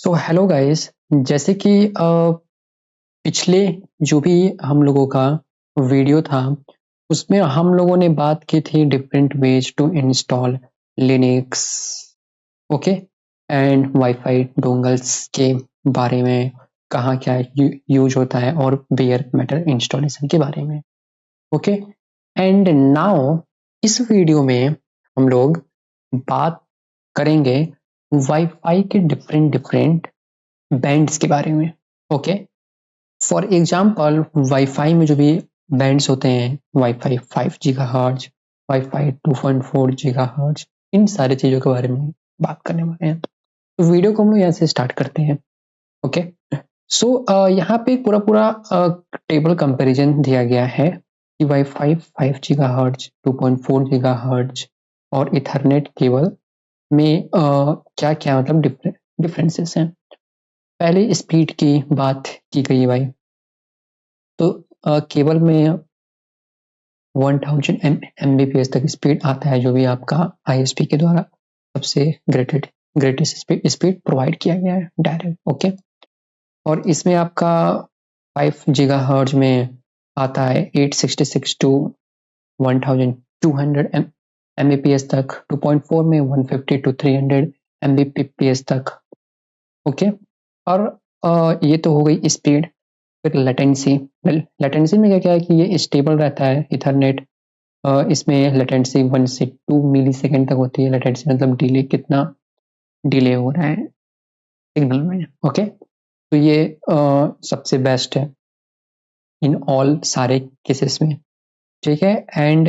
So hello guys. जैसे कि पिछले जो भी हम लोगों का वीडियो था उसमें हम लोगों ने बात की थी different ways to install Linux, okay, and wifi dongles के बारे में, कहाँ क्या यूज होता है और बेयर मेटल इंस्टॉलेशन के बारे में, ओके। एंड नाउ इस वीडियो में हम लोग बात करेंगे वाईफाई के डिफरेंट डिफरेंट बैंड्स के बारे में, ओके। फॉर एग्जांपल वाईफाई में जो भी बैंड्स होते हैं, वाईफाई 5 गीगाहर्ट्ज, वाईफाई 2.4 गीगाहर्ट्ज, इन सारी चीज़ों के बारे में बात करने वाले हैं। तो वीडियो को हम लोग यहाँ से स्टार्ट करते हैं, ओके। सो यहाँ पे पूरा पूरा टेबल कंपैरिजन दिया गया है कि वाईफाई 5 गीगाहर्ट्ज, 2.4 गीगाहर्ट्ज और इथरनेट केबल में क्या क्या मतलब डिफरेंसेस हैं। पहले स्पीड की बात की गई है भाई, तो केबल में 1000 Mbps तक स्पीड आता है, जो भी आपका ISP के द्वारा सबसे ग्रेटेस्ट स्पीड प्रोवाइड किया गया है डायरेक्ट, ओके। और इसमें आपका 5 गीगाहर्ट्ज में आता है 866 टू 1200 Mbps तक, 2.4 में 150 टू 300 Mbps तक, ओके। और ये तो हो गई स्पीड। फिर लेटेंसी, लेटेंसी में क्या क्या है कि ये स्टेबल रहता है इथरनेट। इसमें लेटेंसी 1 से 2 मिली सेकेंड तक होती है। लेटेंसी मतलब डिले, कितना डिले हो रहा है सिग्नल में, ओके। तो ये सबसे बेस्ट है इन ऑल सारे केसेस में, ठीक है। एंड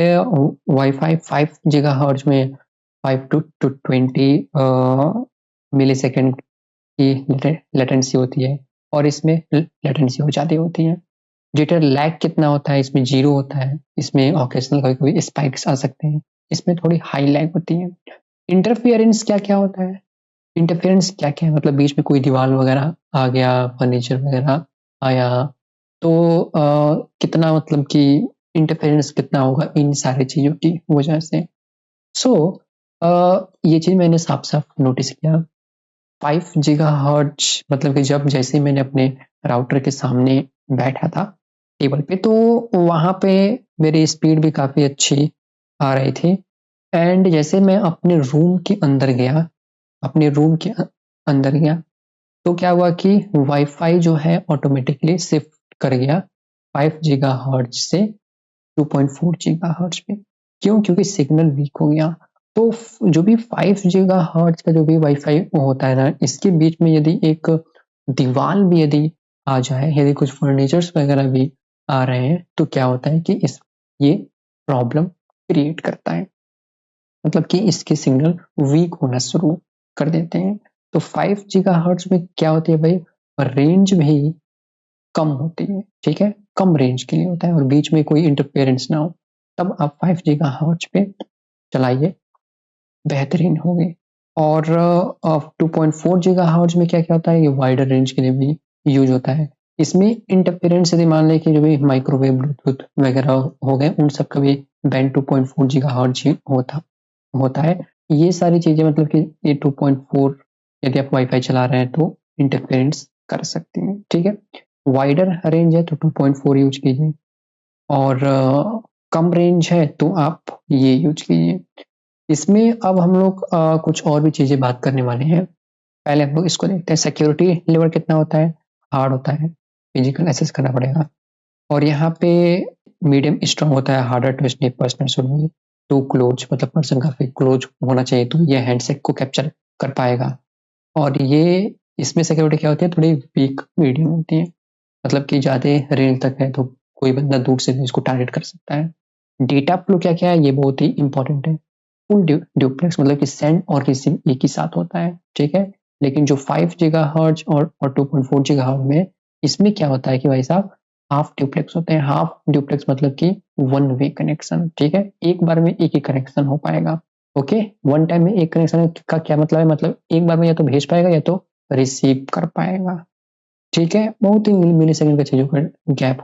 वाईफाई 5 गीगाहर्ट्ज में 5 टू 20 मिली सेकेंड की लेटेंसी होती है, और इसमें लेटेंसी ज़्यादा होती है। जिटर लैग कितना होता है, इसमें 0 होता है। इसमें ऑकेशनल कभी कभी स्पाइक्स आ सकते हैं, इसमें थोड़ी हाई लैग होती है। इंटरफियरेंस क्या क्या होता है, इंटरफेरेंस क्या क्या है मतलब बीच में कोई दीवार वगैरह आ गया, फर्नीचर वगैरह आया, तो कितना मतलब कि इंटरफेरेंस कितना होगा इन सारी चीज़ों की वजह से। सो ये चीज़ मैंने साफ साफ नोटिस किया। 5 गीगाहर्ट्ज मतलब कि जब जैसे मैंने अपने राउटर के सामने बैठा था टेबल पे, तो वहाँ पे मेरी स्पीड भी काफ़ी अच्छी आ रही थी। एंड जैसे मैं अपने रूम के अंदर गया, अपने रूम के अंदर गया, तो क्या हुआ कि वाईफाई जो है ऑटोमेटिकली शिफ्ट कर गया 5 गीगाहर्ट्ज से 2.4 गीगाहर्ट्ज पे। क्यों? क्योंकि सिग्नल वीक हो गया। तो जो भी 5 गीगाहर्ट्ज का जो भी वाईफाई होता है ना, इसके बीच में यदि एक दीवार भी यदि आ जाए, यदि कुछ फर्नीचर्स वगैरह भी आ रहे हैं, तो क्या होता है कि ये प्रॉब्लम क्रिएट करता है, मतलब कि इसके सिग्नल वीक होना शुरू कर देते हैं। तो 5 गीगाहर्ट्ज में क्या होती है भाई, रेंज भी कम होती है, ठीक है, कम रेंज के लिए होता है और बीच में कोई इंटरफेरेंस ना हो, तब आप 5 गीगाहर्ट्ज पे चलाइए, बेहतरीन होगी। और 2.4 गीगाहर्ट्ज में क्या क्या होता है, ये वाइडर रेंज के लिए भी यूज होता है। इसमें इंटरफेरेंस यदि मान लें कि जो भी माइक्रोवेव ब्लूटूथ वगैरह हो गए, उन सब का भी बैंड 2.4 गीगाहर्ट्ज ही होता है। ये सारी चीजें मतलब कि ये 2.4 यदि आप वाईफाई चला रहे हैं तो इंटरफेरेंस कर सकते हैं, ठीक है। वाइडर रेंज है तो 2.4 यूज कीजिए, और कम रेंज है तो आप ये यूज कीजिए। इसमें अब हम लोग कुछ और भी चीजें बात करने वाले हैं। पहले हम लोग इसको देखते हैं, सिक्योरिटी लेवल कितना होता है, हार्ड होता है, फिजिकल एक्सेस करना पड़ेगा। और यहाँ पे मीडियम स्ट्रॉन्ग होता है, harder to snip person should be too close, मतलब पर्सन काफी क्लोज होना चाहिए तो ये हैंडसेक को कैप्चर कर पाएगा। और ये इसमें सिक्योरिटी क्या होती है, थोड़ी वीक मीडियम होती है, मतलब कि ज़्यादा रेंज तक है तो कोई बंदा दूर से भी इसको टारगेट कर सकता है। डेटा फ्लो क्या क्या है, ये बहुत ही इंपॉर्टेंट है। फुल ड्यूप्लेक्स मतलब कि सेंड और रिसीव एक ही साथ होता है, ठीक है। लेकिन जो 5 गीगाहर्ट्ज और 2.4 गीगाहर्ट्ज में, इसमें क्या होता है कि भाई साहब हाफ ड्यूप्लेक्स होते हैं। हाफ ड्यूप्लेक्स मतलब कि वन वे कनेक्शन, ठीक है, एक बार में एक ही कनेक्शन हो पाएगा, ओके। वन टाइम में एक कनेक्शन का क्या मतलब है, मतलब एक बार में या तो भेज पाएगा या तो रिसीव कर पाएगा, ठीक है। बहुत ही मिली सेकंड का चीजों का गैप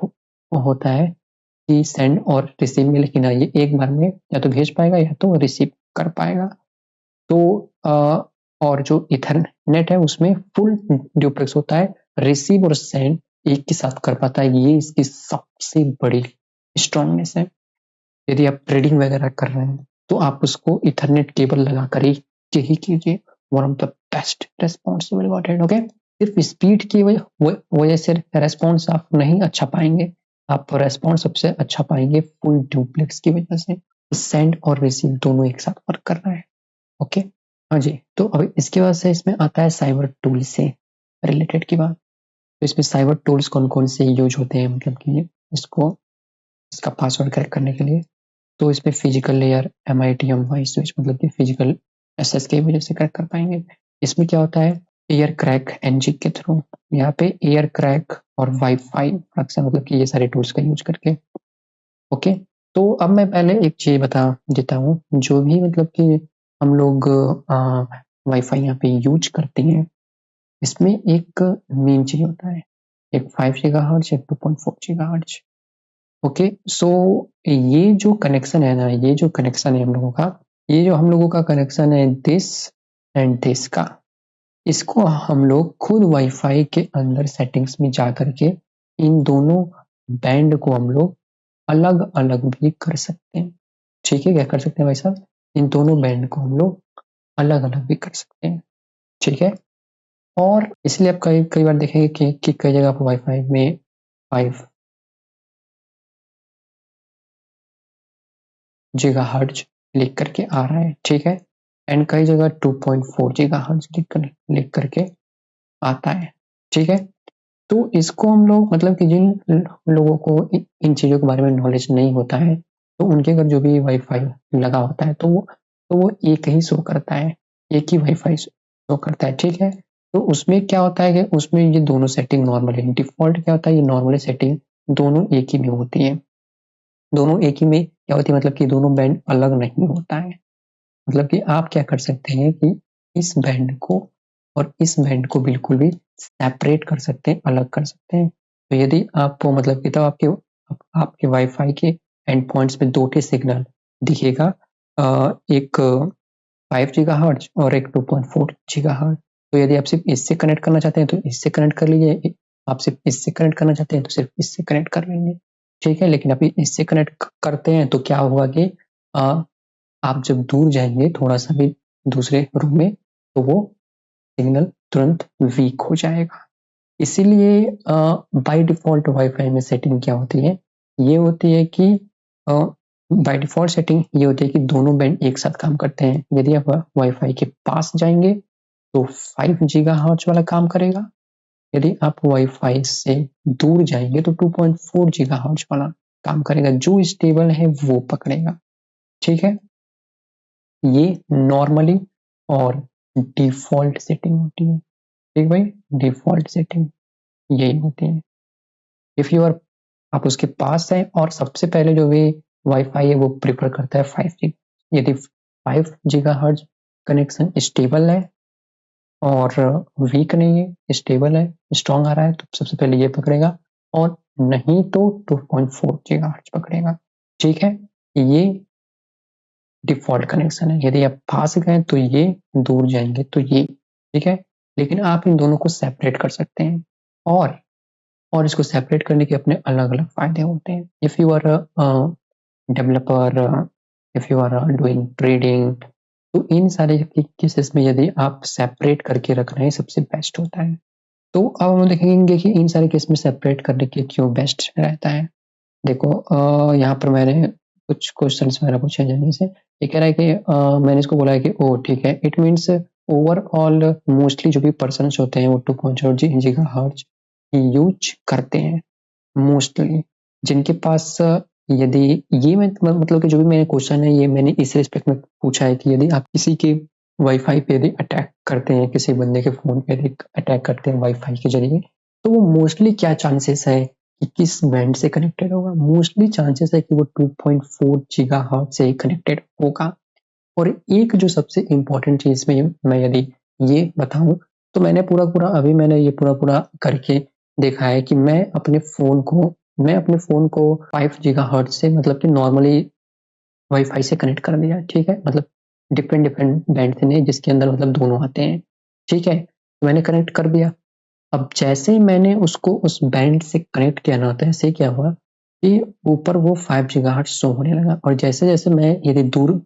होता है कि सेंड और रिसीव में, लेकिन ये एक बार में या तो भेज पाएगा या तो रिसीव कर पाएगा। तो और जो इथरनेट है उसमें फुल ड्यूप्लेक्स होता है, रिसीव और सेंड एक के साथ कर पाता है। ये इसकी सबसे बड़ी स्ट्रांगनेस है। यदि आप ट्रेडिंग वगैरह कर रहे हैं तो आप उसको इथरनेट केबल लगा कर ही कीजिए। One of the best responsible got it. Okay, सिर्फ स्पीड की वजह से रेस्पॉन्स आप नहीं अच्छा पाएंगे, आप रेस्पॉन्स सबसे अच्छा पाएंगे फुल ड्यूप्लेक्स की वजह से। सेंड और रिसीव दोनों एक साथ वर्क कर रहा है। ओके, हाँ जी। तो अब इसके बाद से इसमें आता है साइबर टूल से रिलेटेड की बात। तो इसमें साइबर टूल्स कौन कौन से यूज होते हैं, मतलब कि इसको इसका पासवर्ड क्रैक करने के लिए। तो इसमें physical layer, MITM voice switch, मतलब कि फिजिकल एसएस की वजह से क्रैक कर पाएंगे। इसमें क्या होता है, एयर क्रैक NG के थ्रू, यहाँ पे एयर क्रैक और वाईफाई अक्सर, मतलब कि ये सारे टूल्स का यूज करके। ओके, तो अब मैं पहले एक चीज बता देता हूँ, जो भी मतलब कि हम लोग वाईफाई यहाँ पे यूज करते हैं, इसमें एक मेन चीज होता है, एक 5 GHz, एक 2.4 GHz। ओके, सो ये जो कनेक्शन है ना, ये जो कनेक्शन है हम लोगों का, ये जो हम लोगों का कनेक्शन है दिस एंड दिस का, इसको हम लोग खुद वाईफाई के अंदर सेटिंग्स में जा करके इन दोनों बैंड को हम लोग अलग अलग भी कर सकते हैं। ठीक है, क्या कर सकते हैं भाई साहब, इन दोनों बैंड को हम लोग अलग अलग भी कर सकते हैं। ठीक है, और इसलिए आप कई कई बार देखेंगे कि कई जगह पर वाईफाई में 5 GHz लिख करके आ रहा है। ठीक है, एंड कई जगह 2.4 GHz लिख करके आता है। ठीक है, तो इसको हम लोग, मतलब कि जिन लोगों को इन चीज़ों के बारे में नॉलेज नहीं होता है, तो उनके घर जो भी वाईफाई लगा होता है तो वो एक ही शो करता है, एक ही वाईफाई शो करता है। ठीक है, तो उसमें क्या होता है कि उसमें ये दोनों सेटिंग नॉर्मल है। डिफॉल्ट क्या होता है, ये नॉर्मल सेटिंग दोनों एक ही में होती है। दोनों एक ही में क्या होती है, मतलब कि दोनों बैंड अलग नहीं होता है। मतलब कि आप क्या कर सकते हैं कि इस बैंड को और इस बैंड को बिल्कुल भी सेपरेट कर सकते हैं, अलग कर सकते हैं। तो यदि आपको, मतलब कि तब आपके वाईफाई के एंड पॉइंट्स में 2 सिग्नल दिखेगा, एक 5 GHz और एक 2.4 GHz। तो यदि आप सिर्फ इससे कनेक्ट करना चाहते हैं तो इससे कनेक्ट कर लीजिए, आप सिर्फ इससे कनेक्ट करना चाहते हैं तो सिर्फ इससे कनेक्ट कर लेंगे। ठीक है, लेकिन अभी इससे कनेक्ट करते हैं तो क्या होगा कि आप जब दूर जाएंगे थोड़ा सा भी दूसरे रूम में, तो वो सिग्नल तुरंत वीक हो जाएगा। इसीलिए बाय डिफॉल्ट वाईफाई में सेटिंग क्या होती है, ये होती है कि बाय डिफॉल्ट सेटिंग ये होती है कि दोनों बैंड एक साथ काम करते हैं। यदि आप वाईफाई के पास जाएंगे तो 5 GHz वाला काम करेगा, यदि आप वाईफाई से दूर जाएंगे तो 2.4 GHz वाला काम करेगा, जो स्टेबल है वो पकड़ेगा। ठीक है, ये नॉर्मली और डिफॉल्ट सेटिंग होती है। ठीक भाई, डिफॉल्ट सेटिंग यही होती है। इफ यू आर, आप उसके पास हैं और सबसे पहले जो भी वाईफाई है वो प्रेफर करता है 5G। यदि 5 GHz कनेक्शन स्टेबल है और वीक नहीं है, स्टेबल है, स्ट्रॉन्ग आ रहा है, तो सबसे पहले ये पकड़ेगा, और नहीं तो 2.4 GHz पकड़ेगा। ठीक है, ये डिफॉल्ट कनेक्शन है। यदि आप पास गए तो ये, दूर जाएंगे तो ये। ठीक है, लेकिन आप इन दोनों को सेपरेट कर सकते हैं, और इसको सेपरेट करने के अपने अलग अलग फायदे होते हैं। If you are developer, if you are doing trading, तो इन सारे केसेस में यदि आप सेपरेट करके रख रहे हैं सबसे बेस्ट होता है। तो अब हम देखेंगे कि इन सारे केस में सेपरेट करने के क्यों बेस्ट रहता है। देखो, यहाँ पर मैंने कुछ क्वेश्चंस वगैरह पूछे हैं जल्दी से। ये कह रहा है कि मैंने इसको बोला है कि ओ ठीक है, इट मीन्स ओवरऑल मोस्टली जो भी पर्सन होते हैं वो 2.0 GHz यूज करते हैं मोस्टली, जिनके पास यदि ये मतलब कि जो भी मैंने क्वेश्चन है ये मैंने इस रिस्पेक्ट में पूछा है कि यदि आप किसी के वाईफाई पे यदि अटैक करते हैं, किसी बंदे के फोन पे यदि अटैक करते हैं वाईफाई के जरिए, तो वो मोस्टली क्या चांसेस है कि किस बैंड से कनेक्टेड होगा। मोस्टली चांसेस है कि वो 2.4 GHz से ही कनेक्टेड होगा। और एक जो सबसे इम्पोर्टेंट चीज में मैं यदि ये बताऊं, तो मैंने ये पूरा पूरा करके देखा है कि मैं अपने फोन को 5 GHz से, मतलब कि नॉर्मली वाईफाई से कनेक्ट कर दिया। ठीक है, मतलब डिफरेंट डिफरेंट बैंड थे जिसके अंदर मतलब दोनों आते हैं, ठीक है। तो मैंने कनेक्ट कर दिया। अब जैसे ही मैंने उसको उस बैंड से कनेक्ट किया ना, तो ऐसे क्या हुआ कि ऊपर वो 5 गीगाहर्ट्ज़ शो होने लगा, और जैसे-जैसे मैं यदि दूर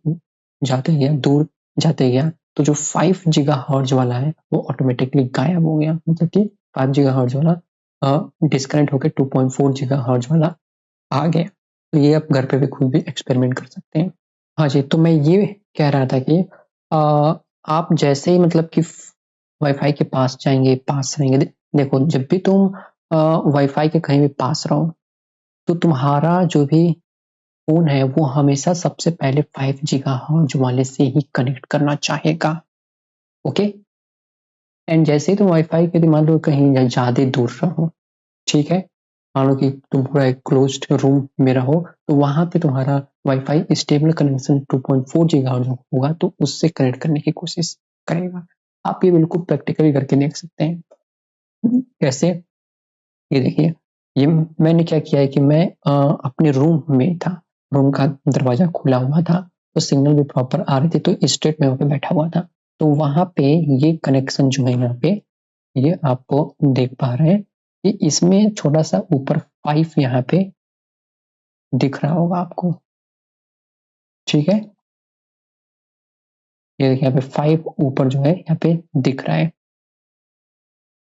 जाते गया, तो जो 5 गीगाहर्ट्ज़ वाला है वो ऑटोमेटिकली गायब हो गया। मतलब कि 5 गीगाहर्ट्ज़ वाला डिस्कनेक्ट होके 2.4 गीगाहर्ट्ज़ वाला आ गया। तो ये आप घर पे भी खुद भी एक्सपेरिमेंट कर सकते हैं। हाँ जी, तो मैं ये कह रहा था कि आप जैसे ही मतलब कि वाईफ़ाई के पास जाएँगे, पास रहेंगे, देखो जब भी तुम वाईफ़ाई के कहीं भी पास रहो, तो तुम्हारा जो भी फ़ोन है वो हमेशा सबसे पहले 5 गीगाहर्ट्ज़ वाले से ही कनेक्ट करना चाहेगा, ओके? एंड जैसे ही तुम वाईफ़ाई के मान लो कहीं ज़्यादा दूर रहो, ठीक है? मान लो कि तुम पूरा एक क्लोज़्ड रूम में रहो, तो वहाँ पे तुम्हारा वाईफ़ाई स्टेबल कनेक्शन 2.4 गीगाहर्ट्ज़ होगा, तो उससे कनेक्ट करने की कोशिश करेगा। आप ये बिल्कुल प्रैक्टिकली करके देख सकते हैं। कैसे? ये देखिए, ये मैंने क्या किया है कि मैं अपने रूम में था, रूम का दरवाज़ा खुला हुआ था, तो सिग्नल भी प्रॉपर आ रही थी, तो स्ट्रेट मैं वहाँ पे बैठा हुआ था। तो वहाँ पे ये कनेक्शन जो है यहाँ पे, ये आपको देख पा रहे हैं कि इसमें छोटा-सा ऊपर 5 यहाँ पे दिख रहा होगा आपको, ठीक है? ये देखिए यहाँ पे 5 ऊपर जो है यहाँ पे दिख रहा है,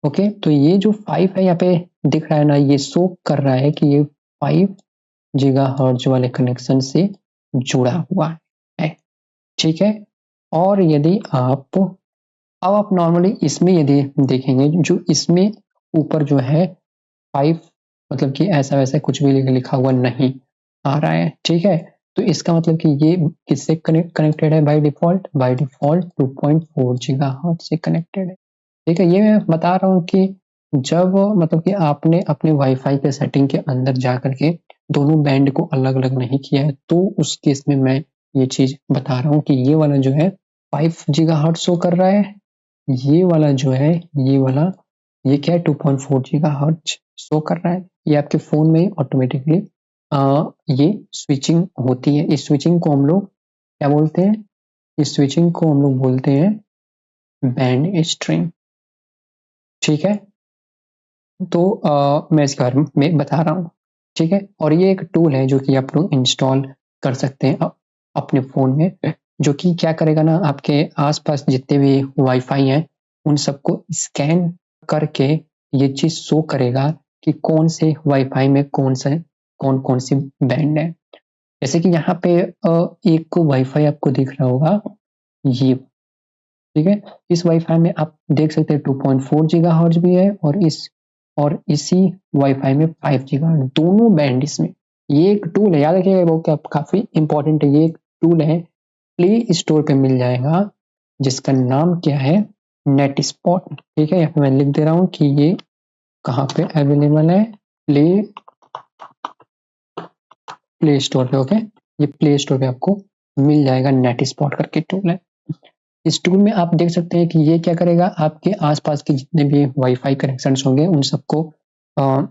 ओके? तो ये जो 5 है यहाँ पे दिख रहा है ना, ये शो कर रहा है कि ये 5 गीगाहर्ट्ज़ वाले कनेक्शन से जुड़ा हुआ है, ठीक है? और यदि आप नॉर्मली इसमें यदि देखेंगे, जो इसमें ऊपर जो है 5 मतलब कि ऐसा-वैसा कुछ भी लिखा हुआ नहीं आ रहा है, ठीक है? तो इसका मतलब कि ये किससे कनेक्टेड है by default? By default 2.4 gigahertz से कनेक्टेड है, ठीक है? ये मैं बता रहा हूँ कि जब मतलब कि आपने अपने वाईफ़ाई के सेटिंग के अंदर जा कर के दोनों बैंड को अलग-अलग नहीं किया है, तो उस केस में मैं ये चीज़ बता रहा हूँ कि ये वाला जो है 5 गीगाहर्ट्ज़ शो कर रहा है, ये वाला जो है, ये वाला, ये क्या है 2.4 गीगाहर्ट्ज़ शो कर रहा है। ये आपके फ़ोन में ऑटोमेटिकली ये स्विचिंग होती है। इस स्विचिंग को हम लोग क्या बोलते हैं? इस स्विचिंग को हम लोग बोलते हैं बैंड स्ट्रिंग, ठीक है? तो मैं इसके बारे में बता रहा हूँ, ठीक है? और ये एक टूल है जो कि आप लोग इंस्टॉल कर सकते हैं अपने फ़ोन में, जो कि क्या करेगा ना, आपके आस-पास जितने भी वाईफ़ाई हैं, उन सबको स्कैन करके ये चीज़ शो करेगा कि कौन से वाईफ़ाई में कौन-कौन सी बैंड है। जैसे कि यहाँ पे एक वाईफ़ाई आपको दिख रहा होगा, ये, ठीक है? इस वाईफ़ाई में आप देख सकते हैं 2.4 गीगाहर्ट्ज़ भी है, और इसी वाईफ़ाई में 5 गीगाहर्ट्ज़, दोनों बैंड इसमें। ये एक टूल है, याद रखिएगा, वो क्या काफ़ी इम्पोर्टेंट है। ये एक टूल है, प्ले स्टोर पे मिल जाएगा, जिसका नाम क्या है? नेटस्पॉट, ठीक है? यहाँ पे मैं लिख दे रहा हूँ कि ये कहाँ पे अवेलेबल है? प्ले प्ले स्टोर पे, ओके? ये प्ले स्टोर पे आपको मिल जाएगा, नेटस्पॉट करके टूल है। इस टूल में आप देख सकते हैं कि ये क्या करेगा, आपके आसपास के जितने भी वाईफ़ाई कनेक्शंस होंगे उन सबको अ,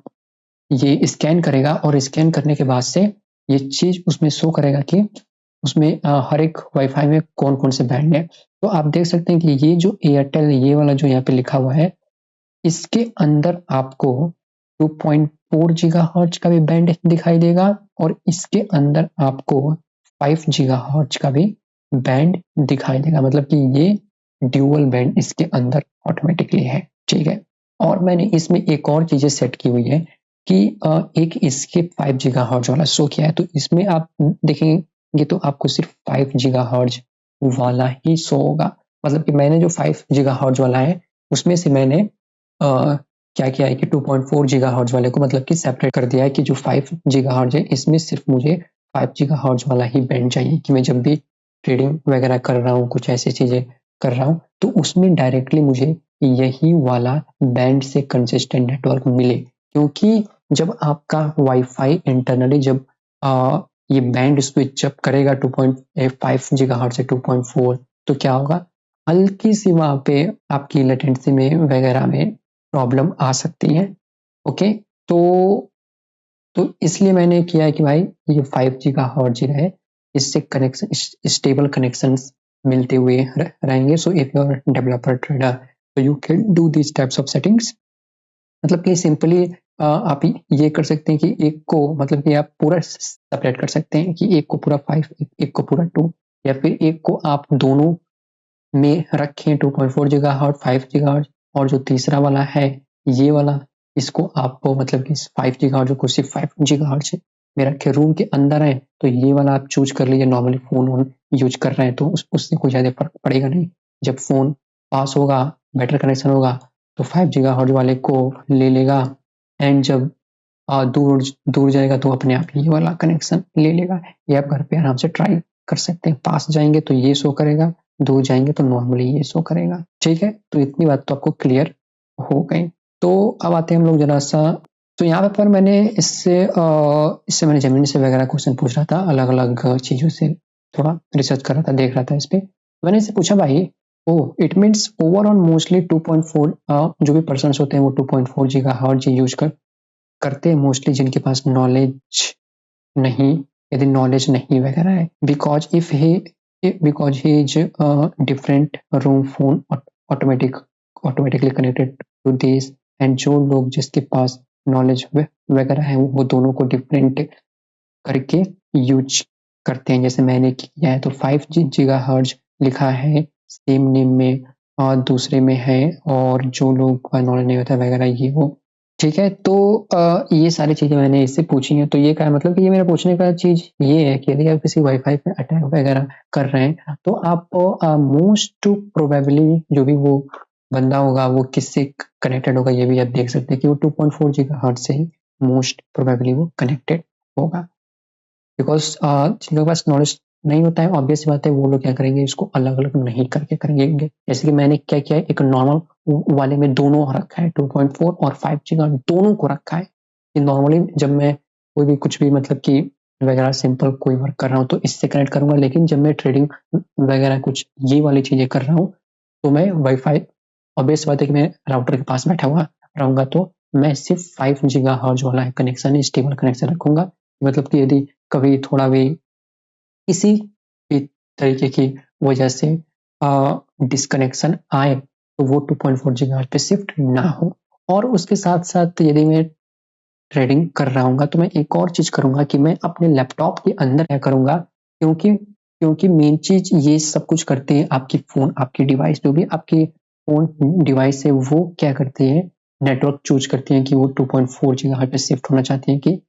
ये स्कैन करेगा, और स्कैन करने के बाद से ये चीज़ उसमें शो करेगा कि उसमें हर एक वाईफ़ाई में कौन-कौन से बैंड हैं। तो आप देख सकते हैं कि ये जो एयरटेल, ये वाला जो यहाँ पे लिखा हुआ है, इसके अंदर आपको 2.4 गीगाहर्ट्ज़ का भी बैंड दिखाई देगा, और इसके अंदर आपको 5 गीगाहर्ट्ज़ का भी बैंड दिखाई देगा। मतलब कि ये ड्यूअल बैंड इसके अंदर ऑटोमेटिकली है, ठीक है? और मैंने इसमें एक और चीज़ें सेट की हुई है कि एक इसके 5 गीगाहर्ट्ज़ वाला शो किया है, तो इसमें आप देखेंगे तो आपको सिर्फ़ 5 गीगाहर्ट्ज़ वाला ही शो होगा। मतलब कि मैंने जो 5 गीगाहर्ट्ज़ वाला है, उसमें से मैंने क्या किया है कि 2.4 गीगाहर्ट्ज़ वाले को मतलब कि सेपरेट कर दिया है कि जो 5 गीगाहर्ट्ज़ है, इसमें सिर्फ़ मुझे 5 गीगाहर्ट्ज़ वाला ही बैंड चाहिए कि मैं जब भी ट्रेडिंग वगैरह कर रहा हूँ, कुछ ऐसी चीज़ें कर रहा हूँ, तो उसमें डायरेक्टली मुझे यही वाला बैंड से कंसिस्टेंट नेटवर्क मिले। क्योंकि जब आपका वाईफ़ाई इंटरनली जब ये बैंड स्विच जब करेगा 2.5 गीगाहर्ट्ज़ से 2.4, तो क्या होगा? हल्की-सी वहाँ पे आपकी लेटेंसी में वगैरह में प्रॉब्लम आ सकती है, ओके? तो इसलिए मैंने किया है कि भाई ये 5 गीगाहर्ट्ज़ ही रहे, इससे कनेक्शन स्टेबल कनेक्शंस मिलते हुए रहेंगे। So if you are developer trader तो you can do this types of settings. मतलब कि सिंपली आप ये कर सकते हैं कि एक को मतलब कि आप पूरा सेपरेट कर सकते हैं कि एक को पूरा 5, एक को पूरा 2, या फिर एक को आप दोनों में रखें 2.4 गीगाहर्ट्ज 5 गीगाहर्ट्ज, और जो तीसरा वाला है ये वाला, इसको आप मतलब कि 5 गीगाहर्ट्ज को सिर्फ 5 गीगाहर्ट्ज में रखे, रूम के अंदर है तो ये वाला आप चूज कर लीजिए। नॉर्मली फोन ऑन यूज कर रहे हैं तो उससे कोई ज़्यादा फर्क पड़ेगा नहीं। जब फोन पास होगा, बेटर कनेक्शन होगा तो 5 गीगाहर्ट्ज वाले को ले लेगा, एंड जब दूर दूर जाएगा तो अपने आप ये वाला कनेक्शन ले लेगा। ये आप घर पे आराम से ट्राई कर सकते हैं। पास जाएंगे तो ये शो करेगा, दूर जाएंगे तो नॉर्मली ये शो करेगा। ठीक है, तो इतनी बात तो आपको क्लियर हो गई। तो अब आते हैं हम लोग जरा सा, तो यहाँ पर मैंने इससे मैंने जमीन से वगैरह क्वेश्चन पूछ रहा था, अलग अलग चीज़ों से थोड़ा रिसर्च कर रहा था, देख रहा था इस पर। मैंने इससे पूछा भाई, इट मीन्स ओवरऑल मोस्टली 2.4 जो भी पर्सन होते हैं वो 2.4 गीगाहर्ट्ज यूज करते हैं मोस्टली, जिनके पास नॉलेज नहीं, यदि नॉलेज नहीं वगैरह है, because he is different room phone automatically connected to this, and जो लोग जिसके पास नॉलेज वगैरह है वो दोनों को डिफरेंट करके यूज करते हैं। जैसे मैंने किया है तो 5 गीगाहर्ट्ज लिखा है सेम नेम में, और दूसरे में है, और जो लोग का नॉलेज नहीं होता वगैरह ये वो। ठीक है, तो ये सारी चीज़ें मैंने इससे पूछी हैं। तो ये क्या मतलब कि ये मेरा पूछने का चीज़ ये है कि यदि आप किसी वाईफाई पे अटैक वगैरह कर रहे हैं तो आप मोस्ट प्रोबेबली जो भी वो बंदा होगा वो किससे कनेक्टेड होगा ये भी आप देख सकते हैं कि वो 2.4 गीगाहर्ट्ज से ही मोस्ट प्रोबेबली वो कनेक्टेड होगा। बिकॉज जिनके पास नॉलेज नहीं होता है, ऑब्वियस बात है, वो लोग क्या करेंगे, इसको अलग अलग नहीं करके करेंगे। जैसे कि मैंने क्या किया है, एक नॉर्मल वाले में दोनों रखा है, 2.4 और 5 जी दोनों को रखा है। कि नॉर्मली जब मैं कोई भी कुछ भी मतलब कि वगैरह सिंपल कोई वर्क कर रहा हूँ तो इससे कनेक्ट करूंगा, लेकिन जब मैं ट्रेडिंग वगैरह कुछ ये वाली चीजें कर रहा हूँ तो मैं वाईफाई, ऑब्वियस बात है कि मैं राउटर के पास बैठा हुआ रहूंगा तो मैं सिर्फ 5 गीगाहर्ट्ज वाला कनेक्शन, स्टेबल कनेक्शन रखूंगा। मतलब कि यदि कभी थोड़ा भी किसी भी तरीके की वजह से डिस्कनेक्शन आए तो वो 2.4 गीगाहर्ट्ज पे शिफ्ट ना हो। और उसके साथ साथ यदि मैं ट्रेडिंग कर रहा हूँ तो मैं एक और चीज करूंगा कि मैं अपने लैपटॉप के अंदर क्या करूंगा, क्योंकि मेन चीज ये सब कुछ करते हैं आपकी फोन, आपकी डिवाइस, जो भी आपकी फोन डिवाइस है वो क्या करते हैं, नेटवर्क चूज करते हैं कि वो 2.4 गीगाहर्ट्ज पे शिफ्ट होना चाहते हैं कि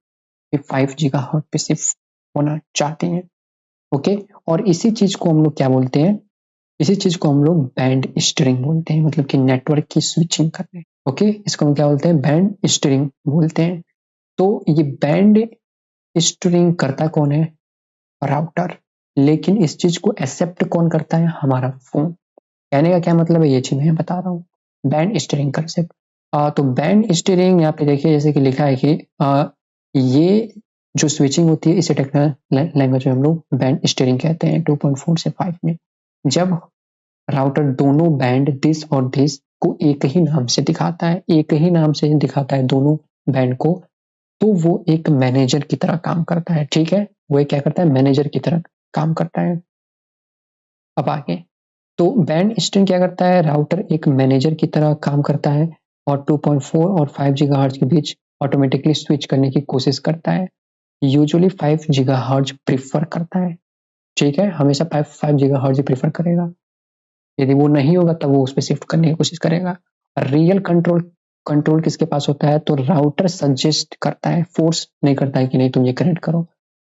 5 गीगाहर्ट्ज पे शिफ्ट होना चाहते हैं। ओके, और इसी चीज को हम लोग क्या बोलते हैं, इसी चीज को हम लोग बैंड स्टीयरिंग बोलते हैं, मतलब कि नेटवर्क की स्विचिंग करते हैं। ओके, इसको हम क्या बोलते हैं, बैंड स्टीयरिंग बोलते हैं। तो ये बैंड स्टीयरिंग करता कौन है, राउटर, लेकिन इस चीज को एक्सेप्ट कौन करता है, हमारा फोन। कहने का क्या मतलब है, ये चीज मैं बता रहा हूँ, बैंड स्टीयरिंग कंसेप्ट। तो बैंड स्टीयरिंग यहाँ पे देखिए जैसे कि लिखा है कि ये जो स्विचिंग होती है इसे टेक्निकल लैंग्वेज में हम लोग बैंड स्टीयरिंग कहते हैं 2.4 से 5 में। जब राउटर दोनों बैंड दिस और दिस को एक ही नाम से दिखाता है, एक ही नाम से दिखाता है दोनों बैंड को, तो वो एक मैनेजर की तरह काम करता है। ठीक है, वो क्या करता है, मैनेजर की तरह काम करता है। अब आगे, तो बैंड स्टीयरिंग क्या करता है, राउटर एक मैनेजर की तरह काम करता है और 2.4 और 5 गीगाहर्ट्ज के बीच ऑटोमेटिकली स्विच करने की कोशिश करता है। यूजुअली 5 गीगाहर्ट्ज प्रीफर करता है। ठीक है, हमेशा 5 गीगाहर्ट्ज ही प्रीफर करेगा। यदि वो नहीं होगा तब वो उस पर शिफ्ट करने की कोशिश करेगा। रियल कंट्रोल कंट्रोल किसके पास होता है, तो राउटर सजेस्ट करता है, फोर्स नहीं करता है कि नहीं तुम ये कनेक्ट करो।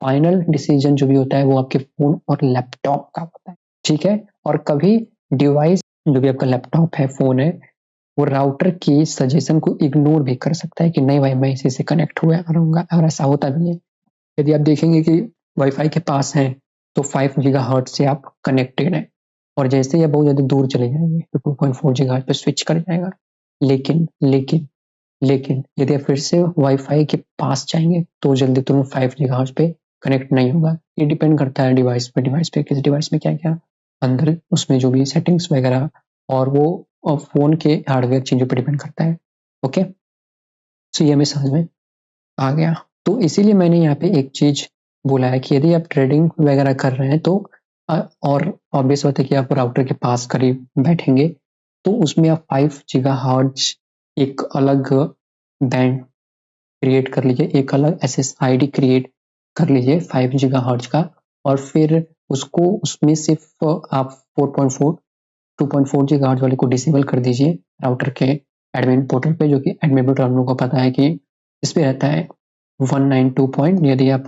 फाइनल डिसीजन जो भी होता है वो आपके फोन और लैपटॉप का होता है। ठीक है, और कभी डिवाइस जो भी आपका लैपटॉप है, फोन है, वो राउटर की सजेशन को इग्नोर भी कर सकता है कि नहीं भाई मैं इसी से कनेक्ट हुआ रहूंगा, और ऐसा होता भी है। यदि आप देखेंगे कि वाईफाई के पास है तो 5 गीगाहर्ट्ज से आप कनेक्टेड हैं, और जैसे ही आप बहुत ज़्यादा दूर चले जाएंगे तो 2.4 गीगाहर्ट्ज पे स्विच कर जाएगा। लेकिन लेकिन लेकिन यदि आप फिर से वाईफाई के पास जाएंगे तो जल्दी तुरंत 5 गीगाहर्ट्ज पे कनेक्ट नहीं होगा। ये डिपेंड करता है डिवाइस पे किस डिवाइस में क्या क्या अंदर उसमें जो भी सेटिंग्स वगैरह, और वो फोन के हार्डवेयर चीज़ों पर डिपेंड करता है। ओके, सो ये हमें समझ में आ गया। तो इसीलिए मैंने यहाँ पे एक चीज बोला है कि यदि आप ट्रेडिंग वगैरह कर रहे हैं तो और ऑब्वियस बात है कि आप राउटर के पास करीब बैठेंगे तो उसमें आप 5 गीगाहर्ट्ज़ एक अलग बैंड क्रिएट कर लीजिए, एक अलग SSID क्रिएट कर लीजिए 5 गीगाहर्ट्ज़ का, और फिर उसको उसमें सिर्फ आप 4.4 2.4 गीगाहर्ट्ज़ वाले को डिसेबल कर दीजिए राउटर के एडमिन पोर्टल पे, जो कि एडमिन पोर्टल हम लोग को पता है कि इस पे रहता है 192 पॉइंट। यदि आप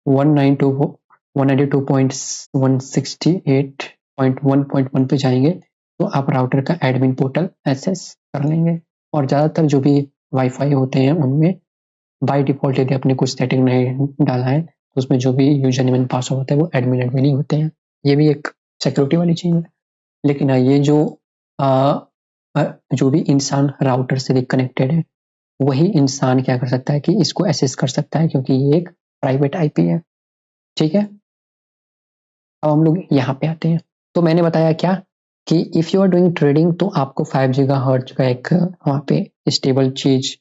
192 192.168.1.1 पे जाएंगे तो आप राउटर का एडमिन पोर्टल एक्सेस कर लेंगे। और ज़्यादातर जो भी वाईफाई होते हैं उनमें बाय डिफ़ॉल्ट यदि आपने कुछ सेटिंग नहीं डाला है तो उसमें जो भी यूज़र नेम एंड पासवर्ड होता है वो एडमिन ही होते हैं। ये भी एक सिक्योरिटी वाली चीज़ है। लेकिन ये जो भी इंसान राउटर से कनेक्टेड है वही इंसान क्या कर सकता है कि इसको एक्सेस कर सकता है, क्योंकि ये एक प्राइवेट आईपी है। ठीक है, अब हम लोग यहाँ पे आते हैं। तो मैंने बताया क्या कि if you are doing trading तो आपको 5 गीगाहर्ट्ज़ का एक वहाँ पे स्टेबल चीज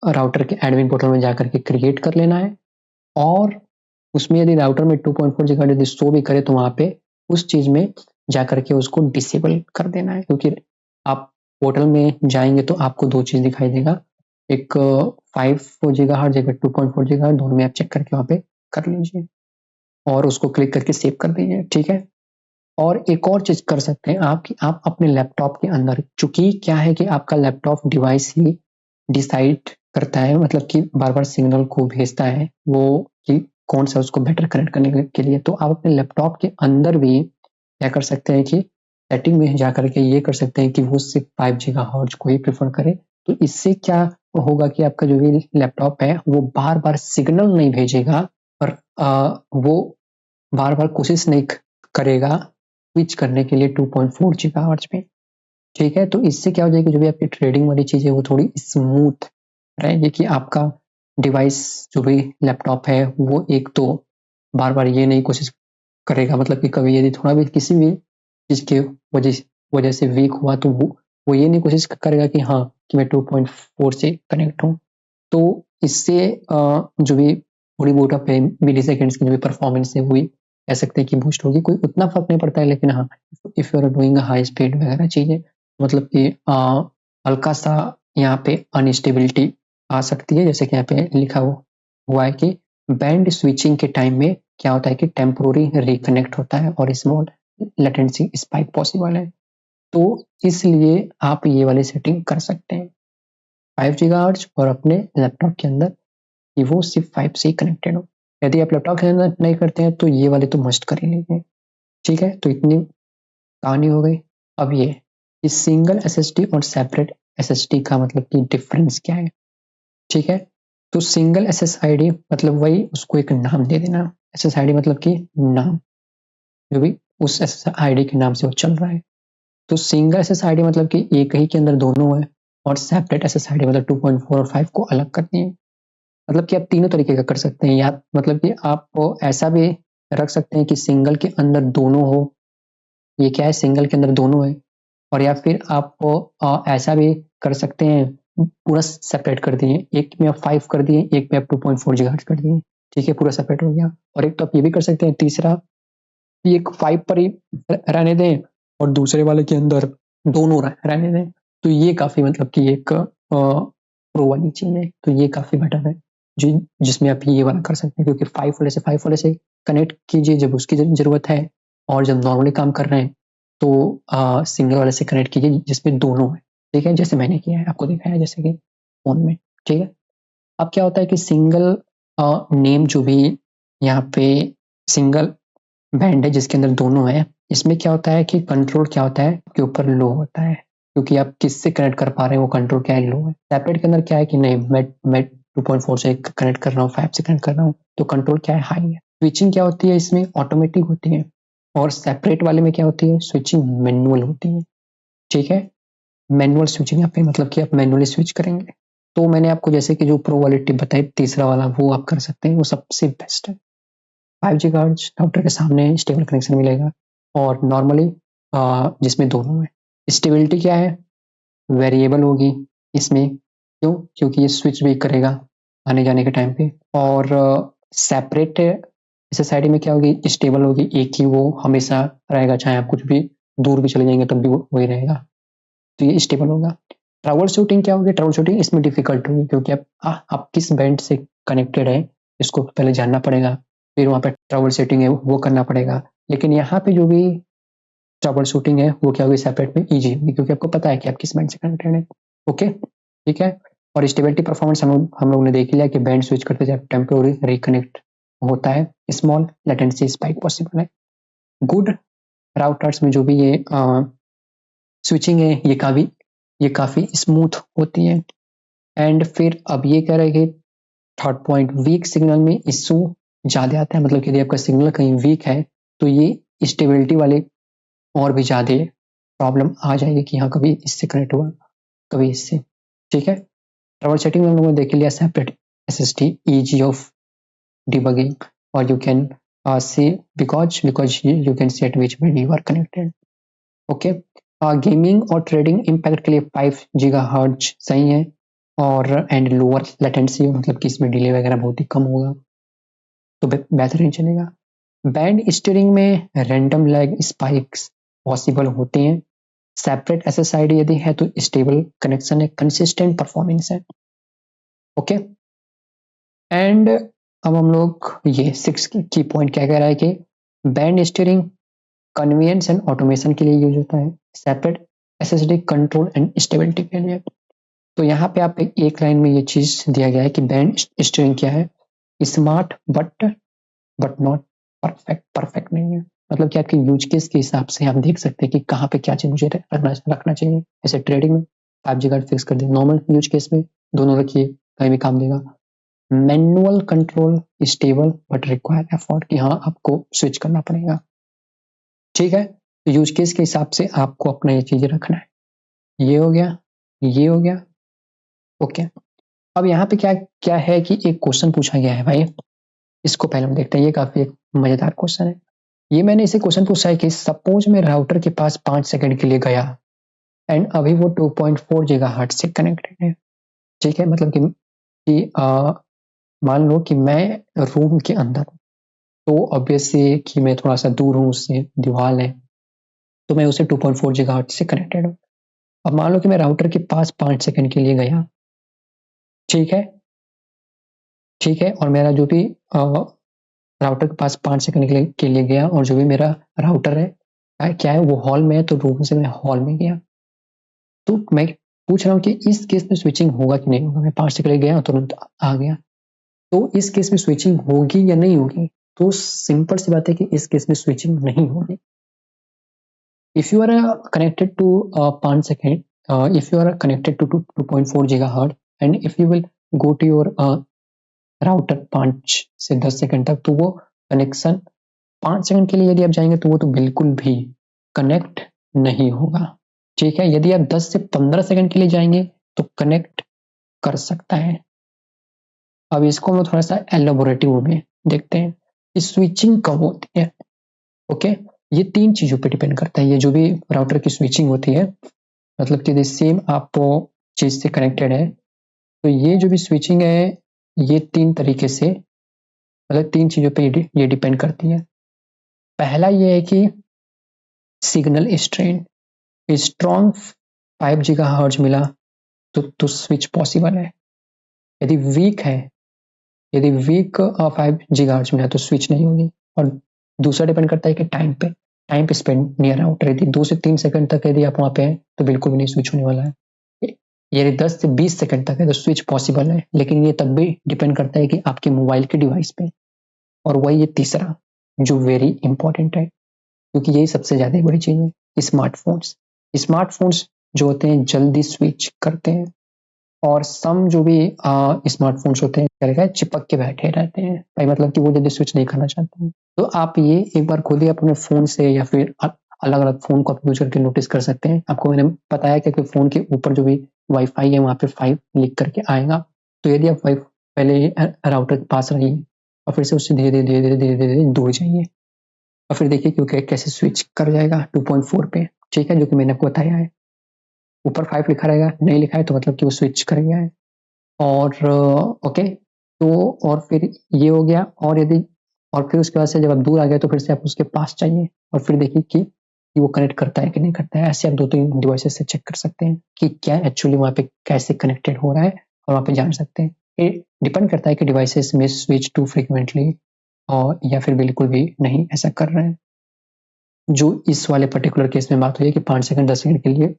राउटर के एडमिन पोर्टल में जाकर के क्रिएट कर लेना है, और उसमें यदि राउटर में 2.4 गीगाहर्ट्ज़ यदि शो भी करे तो वहाँ पे उस चीज में जाकर के उसको डिसेबल कर देना है, क्योंकि आप पोर्टल में जाएंगे तो आपको दो चीज दिखाई देगा, एक 5 गीगाहर्ट्ज़ एक 2.4 गीगाहर्ट्ज़, दोनों में आप चेक करके वहाँ पे कर लीजिए और उसको क्लिक करके सेव कर दीजिए। ठीक है, और एक और चीज कर सकते हैं आप कि आप अपने लैपटॉप के अंदर, चूंकि क्या है कि आपका लैपटॉप डिवाइस ही डिसाइड करता है, मतलब कि बार बार सिग्नल को भेजता है वो कि कौन सा उसको बेटर कनेक्ट करने के लिए, तो आप अपने लैपटॉप के अंदर भी क्या कर सकते हैं कि सेटिंग में जाकर के ये कर सकते हैं कि वो सिर्फ 5 गीगाहर्ट्ज़ को ही प्रेफर करे। तो इससे क्या होगा कि आपका जो भी लैपटॉप है वो बार बार सिग्नल नहीं भेजेगा, और वो बार बार कोशिश नहीं करेगा स्विच करने के लिए 2.4 गीगाहर्ट्ज़ पे। ठीक है, तो इससे क्या हो जाएगी, जो भी आपकी ट्रेडिंग वाली चीज़ है वो थोड़ी स्मूथ रहेगी कि आपका डिवाइस जो भी लैपटॉप है वो एक तो बार बार ये नहीं कोशिश करेगा, मतलब कि कभी यदि थोड़ा भी किसी भी चीज़ के वजह से वीक हुआ तो वो ये नहीं कोशिश करेगा कि हाँ कि मैं 2.4 से कनेक्ट हूँ। तो इससे जो भी थोड़ी बहुत पे मिली सेकेंड्स की जो भी परफॉर्मेंस है वो भी कह सकते हैं कि बूस्ट होगी, कोई उतना फर्क नहीं पड़ता है, लेकिन हाँ if you are doing high speed वगैरह चीज़ें, मतलब कि हल्का सा यहाँ पे अनस्टेबिलिटी आ सकती है, जैसे कि यहाँ पे लिखा हुआ है कि बैंड स्विचिंग के टाइम में क्या होता है कि टेम्पोररी रिकनेक्ट होता है और स्मॉल लेटेंसी स्पाइक पॉसिबल है। तो इसलिए आप ये वाली सेटिंग कर सकते हैं 5 गीगाहर्ट्ज़ और अपने लैपटॉप के अंदर कि वो सिर्फ 5 से ही कनेक्टेड हो। यदि आप लैपटॉप के अंदर नहीं करते हैं तो ये वाले तो मस्ट कर ही लीजिए। ठीक है, तो इतनी कहानी हो गई। अब ये कि सिंगल एसएसडी और सेपरेट एसएसडी का मतलब कि डिफरेंस क्या है। ठीक है, तो सिंगल एसएसआईडी मतलब वही उसको एक नाम दे देना, एसएसआईडी मतलब कि नाम, जो भी उस एसएसआईडी के नाम से वो चल रहा है। तो सिंगल एसएसआईडी मतलब कि एक ही के अंदर दोनों है, और सेपरेट एसएसआईडी मतलब 2.4 और 5 को अलग करती है। मतलब कि आप तीनों तरीके का कर सकते हैं, या मतलब कि आप ऐसा भी रख सकते हैं कि सिंगल के अंदर दोनों हो, ये क्या है सिंगल के अंदर दोनों है, और या फिर आप ऐसा भी कर सकते हैं पूरा सेपरेट कर दिए, एक में आप 5 कर दिए, एक में आप 2.4 गीगाहर्ट्ज़ कर दिए। ठीक है, पूरा सेपरेट हो गया। और एक तो आप ये भी कर सकते हैं तीसरा कि एक 5 पर ही रहने दें और दूसरे वाले के अंदर दोनों रहने दें। तो ये काफी मतलब कि एक प्रो वाली चीज है, तो ये काफी बेटर है जिसमें आप ये वाला कर सकते हैं, क्योंकि 5 वाले से कनेक्ट कीजिए जब उसकी जरूरत है, और जब नॉर्मली काम कर रहे हैं तो सिंगल वाले से कनेक्ट कीजिए जिसमें दोनों है। ठीक है, जैसे मैंने किया है आपको दिखाया है जैसे कि फोन में। ठीक है, अब क्या होता है कि सिंगल नेम जो भी यहाँ पे सिंगल बैंड है जिसके अंदर दोनों है, इसमें क्या होता है कि कंट्रोल क्या होता है के ऊपर लो होता है, क्योंकि आप किससे कनेक्ट कर पा रहे हैं वो कंट्रोल क्या है, लो है। सेपरेट के अंदर क्या है कि नहीं मैं 2.4 से कनेक्ट कर रहा हूँ, 5 से कनेक्ट कर रहा हूँ, तो कंट्रोल क्या है, हाई है। स्विचिंग क्या होती है इसमें, ऑटोमेटिक होती है, और सेपरेट वाले में क्या होती है, स्विचिंग मैनुअल होती है। ठीक है, मैनुअल स्विचिंग यहाँ पे मतलब कि आप मैनुअली स्विच करेंगे। तो मैंने आपको जैसे कि जो प्रो वाली टिप बताई तीसरा वाला वो आप कर सकते हैं, वो सबसे बेस्ट है। 5 गीगाहर्ट्ज़ राउटर के सामने स्टेबल कनेक्शन मिलेगा, और नॉर्मली जिसमें दोनों है। स्टेबिलिटी क्या है, वेरिएबल होगी इसमें, क्यों, क्योंकि ये स्विच भी करेगा आने जाने के टाइम पे। और सेपरेट SSID में क्या होगी, स्टेबल होगी, एक ही वो हमेशा रहेगा, चाहे आप कुछ भी दूर भी चले जाएंगे तब भी वो वही रहेगा, तो ये स्टेबल होगा। ट्रबल शूटिंग क्या होगी, ट्रबल शूटिंग इसमें डिफिकल्ट होगी, क्योंकि आप किस बैंड से कनेक्टेड है इसको पहले जानना पड़ेगा, फिर वहाँ पे ट्रबल शूटिंग है वो करना पड़ेगा। लेकिन यहाँ पे जो भी ट्रबल शूटिंग है वो क्या होगी, सेपरेट में ईजी होगी, क्योंकि आपको पता है कि आप किस बैंड से कनेक्टेड है। ओके, ठीक है। और स्टेबिलिटी परफॉर्मेंस हम लोग ने देख लिया कि बैंड स्विच करते जब टेम्पोररी रिकनेक्ट होता है, स्मॉल लेटेंसी स्पाइक पॉसिबल है। गुड राउटर्स में जो भी ये स्विचिंग है ये काफ़ी स्मूथ होती है। एंड फिर अब ये कह रहे हैं कि थर्ड पॉइंट, वीक सिग्नल में इशू ज़्यादा आता है, मतलब कि यदि आपका सिग्नल कहीं वीक है तो ये स्टेबिलिटी वाले और भी ज़्यादा प्रॉब्लम आ जाएगी कि हाँ कभी इससे कनेक्ट हुआ कभी इससे, ठीक है। ट्रबल शूटिंग में हम लोगों ने देख लिया separate SSD, easy of debugging, और you can see because you can see at which band you are connected. Okay, gaming और ट्रेडिंग इम्पैक्ट के लिए 5 GHz सही है, और एंड लोअर लेटेंसी, मतलब कि इसमें डिले वगैरह बहुत ही कम होगा, तो बेहतरीन चलेगा। बैंड स्टीयरिंग में रैंडम लैग स्पाइक्स पॉसिबल होते हैं। सेपरेट SSID यदि है तो स्टेबल कनेक्शन है, कंसिस्टेंट परफॉर्मेंस है। ओके, एंड अब हम लोग ये 6 की पॉइंट क्या कह रहा है कि band steering convenience and automation के लिए यूज होता है, separate SSD control and stability के लिए। तो यहाँ पे आप एक लाइन में ये चीज दिया गया है कि बैंड स्टीयरिंग क्या है, स्मार्ट बट नॉट परफेक्ट नहीं है, मतलब कि आपके यूज केस के हिसाब से आप देख सकते हैं कि कहाँ पे क्या चीज मुझे रखना चाहिए। जैसे ट्रेडिंग में 5 GHz फिक्स कर दिया, नॉर्मल यूज केस में दोनों रखिए, कहीं भी काम देगा। Manual control stable but require effort, कि हाँ आपको स्विच करना पड़ेगा, ठीक है। तो यूज केस के हिसाब से आपको अपना ये चीजें रखना है। ये हो गया, ये हो गया, ओके। अब यहाँ पे क्या क्या है कि एक क्वेश्चन पूछा गया है भाई, इसको पहले हम देखते हैं, ये काफी एक मजेदार क्वेश्चन है। ये मैंने इसे क्वेश्चन पूछा है कि सपोज मैं राउटर के पास 5 सेकंड के लिए गया एंड अभी वो 2.4 GHz से कनेक्टेड है, ठीक है। मतलब कि मान लो कि मैं रूम के अंदर, तो ऑब्वियसली कि मैं थोड़ा सा दूर हूँ उससे, दीवार है, तो मैं उसे 2.4 GHz से कनेक्टेड हूँ। अब मान लो कि मैं राउटर के पास 5 सेकंड के लिए गया, ठीक है, ठीक है, और मेरा जो भी राउटर के पास 5 सेकंड के लिए गया, और जो भी मेरा राउटर है क्या है, वो हॉल में है, तो रूम से मैं हॉल में गया। तो मैं पूछ रहा हूँ कि इस केस में स्विचिंग होगा कि नहीं होगा, मैं 5 सेकंड के लिए गया तुरंत आ गया, तो इस केस में स्विचिंग होगी या नहीं होगी, तो सिंपल सी बात है कि इस केस में स्विचिंग नहीं होगी। If you are connected to 5 second, if you are connected to 2.4 GHz and if you will go to your router 5 से 10 सेकंड तक, तो वो कनेक्शन 5 सेकंड के लिए यदि आप जाएंगे तो वो तो बिल्कुल भी कनेक्ट नहीं होगा, ठीक है। यदि आप 10 से 15 सेकंड के लिए जाएंगे तो कनेक्ट कर सकता है। अब इसको हम थोड़ा सा एलोबोरेटिव में देखते हैं कि स्विचिंग कब होती है। ओके, ये 3 चीजों पे डिपेंड करता है, ये जो भी राउटर की स्विचिंग होती है, मतलब कि सेम आप चीज से कनेक्टेड है, तो ये जो भी स्विचिंग है ये 3 तरीके से, मतलब 3 चीजों पे ये डिपेंड करती है। पहला ये है कि सिग्नल स्ट्रेंथ, स्ट्रॉन्ग 5 GHz मिला तो स्विच पॉसिबल है। यदि वीक है, यदि वीक 5 GHz मिला तो स्विच नहीं होगी। और दूसरा डिपेंड करता है कि टाइम पे स्पेंड नियर राउटर, यदि 2 से 3 सेकंड तक यदि आप वहां पे हैं तो बिल्कुल भी नहीं स्विच होने वाला है। यदि 10 से 20 सेकंड तक है तो स्विच पॉसिबल है, लेकिन ये तब भी डिपेंड करता है कि आपके मोबाइल के डिवाइस पे। और वही ये तीसरा जो वेरी इंपॉर्टेंट है, क्योंकि यही सबसे ज्यादा बड़ी चीज है, स्मार्टफोन्स जो होते हैं जल्दी स्विच करते हैं, और सम जो भी स्मार्टफोन्स होते हैं क्या चिपक के बैठे रहते हैं भाई, मतलब कि वो जल्दी स्विच नहीं करना चाहते हैं। तो आप ये एक बार खुद ही अपने फोन से या फिर अलग अलग फोन को यूज करके नोटिस कर सकते हैं। आपको मैंने बताया कि फोन के ऊपर जो भी वाईफाई है वहां पे 5 लिख करके आएगा, तो यदि आप पहले राउटर के पास रहिए और फिर से उससे धीरे धीरे धीरे धीरे धीरे धीरे दूर जाइए, और फिर देखिए क्योंकि कैसे स्विच कर जाएगा 2.4 पे, ठीक है, जो कि मैंने आपको बताया है। ऊपर 5 लिखा रहेगा, नहीं लिखा है तो मतलब कि वो स्विच कर गया है। और ओके, तो और फिर ये हो गया। और यदि और फिर उसके बाद से जब आप दूर आ गए तो फिर से आप उसके पास चाहिए और फिर देखिए कि वो कनेक्ट करता है कि नहीं करता है। ऐसे आप 2-3 डिवाइसेस से चेक कर सकते हैं कि क्या एक्चुअली वहाँ पे कैसे कनेक्टेड हो रहा है और वहाँ पे जान सकते हैं। ये डिपेंड करता है कि डिवाइसेस में स्विच टू फ्रीक्वेंटली और या फिर बिल्कुल भी नहीं ऐसा कर रहे हैं। जो इस वाले पर्टिकुलर केस में बात हुई है कि 5 सेकंड 10 सेकंड के लिए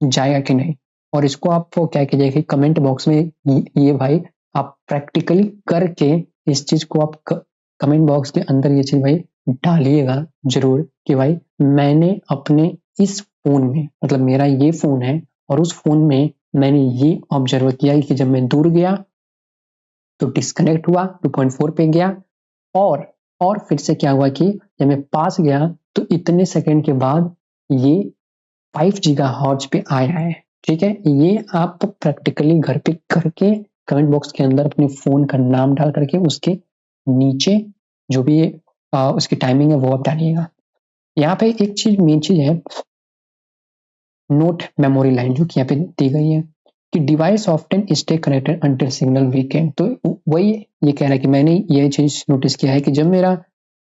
जाएगा कि नहीं। और इसको आप क्या कीजिए कि कमेंट बॉक्स में ये भाई आप प्रैक्टिकली करके इस चीज को आप कमेंट बॉक्स के अंदर ये चीज भाई डालिएगा जरूर कि भाई मैंने अपने इस फोन में, मतलब मेरा ये फोन है और उस फोन में मैंने ये ऑब्जर्व किया कि जब मैं दूर गया तो डिस्कनेक्ट हुआ, 2.4 पे गया और फिर से क्या हुआ कि जब मैं पास गया तो इतने सेकंड के बाद ये 5 गीगाहर्ट्ज पे आया है। ठीक है, ये आप प्रैक्टिकली घर पे करके कमेंट बॉक्स के अंदर अपने फोन का नाम डाल करके उसके नीचे जो भी उसकी टाइमिंग है वो आप डालिएगा। यहाँ पे एक चीज मेन चीज है, नोट मेमोरी लाइन जो कि यहाँ पे दी गई है कि device often stay connected until signal weekend. तो वही ये कह रहा है कि मैंने ये चीज नोटिस किया है कि जब मेरा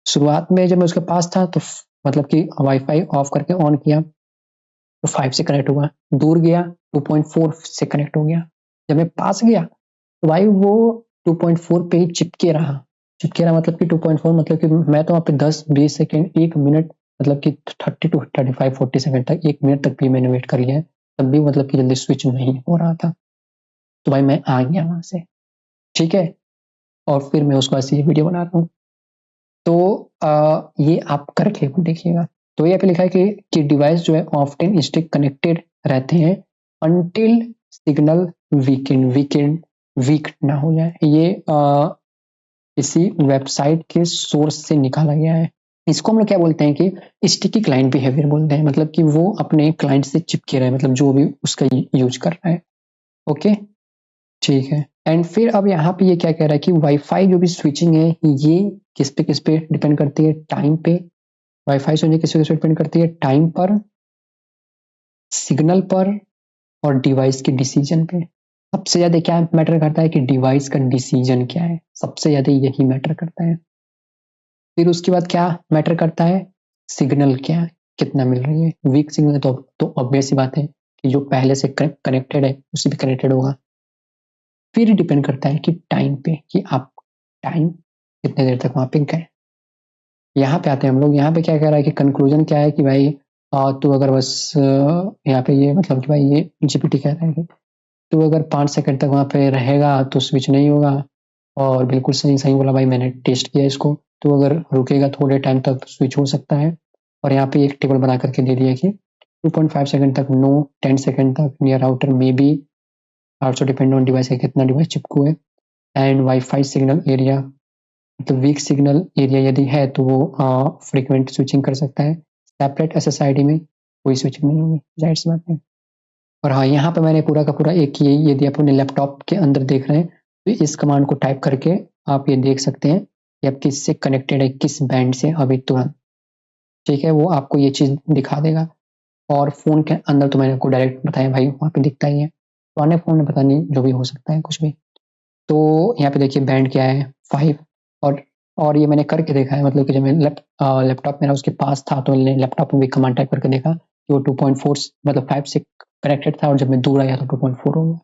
शुरुआत में जब मैं उसके पास था तो मतलब कि वाईफाई ऑफ करके ऑन किया तो 5 से कनेक्ट हुआ, दूर गया 2.4 से कनेक्ट हो गया, जब मैं पास गया तो भाई वो 2.4 पे ही चिपके रहा मतलब कि 2.4 मतलब कि मैं तो वहाँ पे 10-20 सेकेंड 1 मिनट मतलब कि 30 to 35 40 सेकेंड तक 1 मिनट तक भी मैंने वेट कर लिया है, तब भी मतलब कि जल्दी स्विच नहीं हो रहा था। तो भाई मैं आ गया वहां से, ठीक है, और फिर मैं उसके बाद से ये वीडियो बना रहा हूँ। तो ये आप करके देखिएगा। तो यहाँ पे लिखा है कि डिवाइस जो है ऑफ्टन स्टे कनेक्टेड रहते हैं अनटिल सिग्नल वीक ना हो जाए। ये इसी वेबसाइट के सोर्स से निकाला गया है। इसको हम लोग क्या बोलते हैं कि स्टिकी क्लाइंट बिहेवियर बोलते हैं, मतलब कि वो अपने क्लाइंट से चिपके रहे, मतलब जो भी उसका यूज कर रहा है। ओके, ठीक है। एंड फिर अब यहाँ पे ये क्या कह रहा है कि वाईफाई जो भी स्विचिंग है ये किस पे डिपेंड करती है, टाइम पे। वाईफाई स्विचिंग किस पे डिपेंड करती है, टाइम पर, सिग्नल पर और डिवाइस के डिसीजन पे। सबसे ज्यादा क्या मैटर करता है कि डिवाइस का डिसीजन क्या है, सबसे ज्यादा यही मैटर करता है। फिर उसके बाद क्या मैटर करता है, सिग्नल क्या है, कितना मिल रही है। वीक सिग्नल तो ऑब्वियस सी बात है कि जो पहले से कनेक्टेड है उसी पे कनेक्टेड होगा। फिर डिपेंड करता है कि टाइम पे, कि आप टाइम कितने देर तक वहां पे गए। यहाँ पे आते हैं हम लोग, यहाँ पे क्या कह रहा है कि कंक्लूजन क्या है कि भाई तू अगर बस यहाँ पे ये मतलब कि भाई ये जीपीटी कह रहा है कि तू अगर 5 सेकंड तक वहां पे रहेगा तो स्विच नहीं होगा। और बिल्कुल सही सही बोला भाई, मैंने टेस्ट किया इसको। तो अगर रुकेगा थोड़े टाइम तक स्विच हो सकता है। और यहाँ पे एक टेबल बना करके दे दिया कि 2.5 सेकंड तक नो, 10 सेकंड तक नियर राउटर में be, also depend on device है कितना डिवाइस चिपकू है। एंड वाईफाई सिग्नल एरिया, मतलब वीक सिग्नल एरिया यदि है तो वो फ्रीक्वेंट स्विचिंग कर सकता है। सेपरेट एसएसआईडी में कोई स्विचिंग नहीं होगी, जाहिर सी बात है। और हाँ, यहाँ पे मैंने पूरा का पूरा एक ये, यदि आप अपने लैपटॉप के अंदर देख रहे हैं तो इस कमांड को टाइप करके आप ये देख सकते हैं कि आप किससे कनेक्टेड है, किस बैंड से अभी तुरंत। ठीक है, वो आपको ये चीज दिखा देगा। और फोन के अंदर तो मैंने आपको डायरेक्ट बताया भाई वहाँ पे दिखता ही है, पुराने फोन में पता नहीं जो भी हो सकता है कुछ भी। तो यहाँ पे देखिए बैंड क्या है, 5। और ये मैंने करके देखा है, मतलब कि जब मैं लैपटॉप मेरा उसके पास था तो लैपटॉप में भी कमांड टाइप करके देखा कि वो 2.4 मतलब 5 से कनेक्टेड था और जब मैं दूर आया तो 2.4 हो गया,